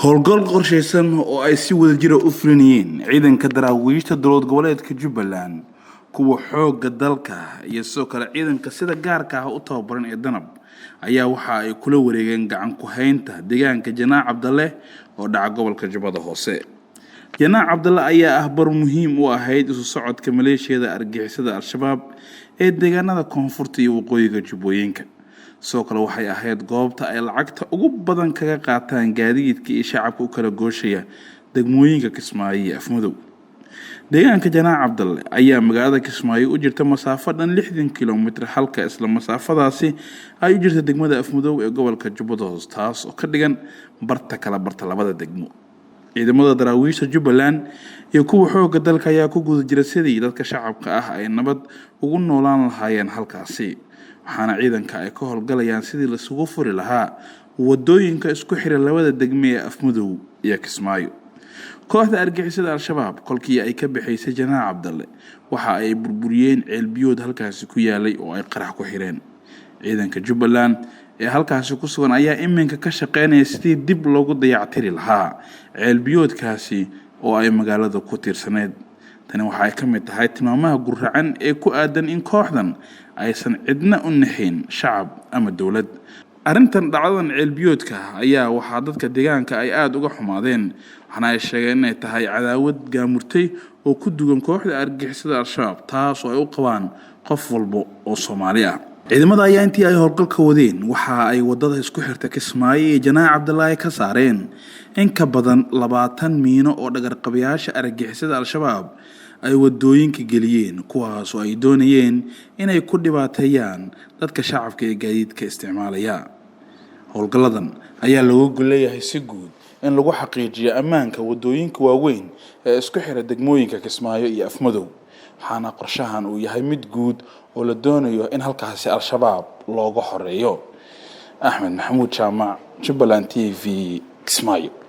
howlgal qorshaysan oo ay si wadajir ah u fulinayeen ciidanka daraawiishta dowlad goboleedka Jubbaland kuwa xoogga dalka iyo sidoo kale ciidanka sida gaarka ah u tababaran ee danab ayaa waxa ay kula wareegeen gacan ku haynta deegaanka Janaac Cabdalle oo dhaca gobolka Jubbada Hoose. Janaac Cabdalle ayaa bar muhiim u ahayd isu socodka maleeshiyada argagixisada Al-Shabaab ee deegaanada koonfurta iyo waqooyiga Jubbooyinka. soo kale waxay ahayd goobta ay lacagta ugu badan kaga qaataan gaadiidka iyo shacabka u kala gooshaya degmooyinka Kismaayo iyo Afmadow. deegaanka Janaac Cabdalle ayaa magaalada Kismaayo u jirta masaafo dhan 60 kiiloomitir halka isla masaafadaasi ay u jirta degmada Afmadow ee gobolka Jubbada Hoose taas oo ka dhigan barta labada degmo. ciidamada daraawiishta Jubbaland iyo kuwa xoogga dalka ayaa ku guda jira sidii dadka shacabka ah ay nabad ugu noolaan lahaayeen halkaasi. waxaana ciidanka ay ka howlgalayaan sidii la isugu furi lahaa wadooyinka isku xira labada degme ee Afmadow iyo Kismaayo. kooxda argagixisada Al-Shabaab kolkii ay ka bixisay Janaac Cabdalle waxa ay burburiyeen ceelbiyood halkaasi ku yaalay oo ay qarax ku xireen. ciidanka Jubbaland ee halkaasi ku sugan ayaa iminka ka shaqeynaya sidii dib loogu dayactiri lahaa ceelbiyoodkaasi oo ay magaalada ku tiirsaneed. tani waxa ay ka mid tahay tilmaamaha gurracan ee ku aadan in kooxdan aysan cidna u naxin shacab ama dawlad. arrintan dhacdadan ceelbiyoodka ayaa waxa dadka deegaanka ay aad uga xumaadeen waxana ay sheegeen inay tahay cadaawad gaamurtay oo ku dugan kooxda argagixisada Al-Shabaab taas oo ay u qabaan qof walba oo Soomaali ah. ciidamada ayaa intii ay howlgalka wadeen waxa ay wadada isku xirta Kismaayo iyo Janaac Cabdalle ka saareen in ka badan 20 miino oo dhagarqabayaasha argagixisada Al-Shabaab ay wadooyinka geliyeen kuwaas oo ay doonayeen inay ku dhibaateeyaan dadka shacabka ee gaadiidka isticmaalaya. howlgaladan ayaa looga goleeyahay si guud in lagu xaqiijiyo ammaanka wadooyinka waaweyn ee isku xira degmooyinka Kismaayo iyo Afmadow. waxaana qorshahan uu yahay mid guud oo la doonayo in halkaasi Al-Shabaab looga xoreeyo. Axmed Maxamuud Jaamac, Jubbaland TV, Kismaayo.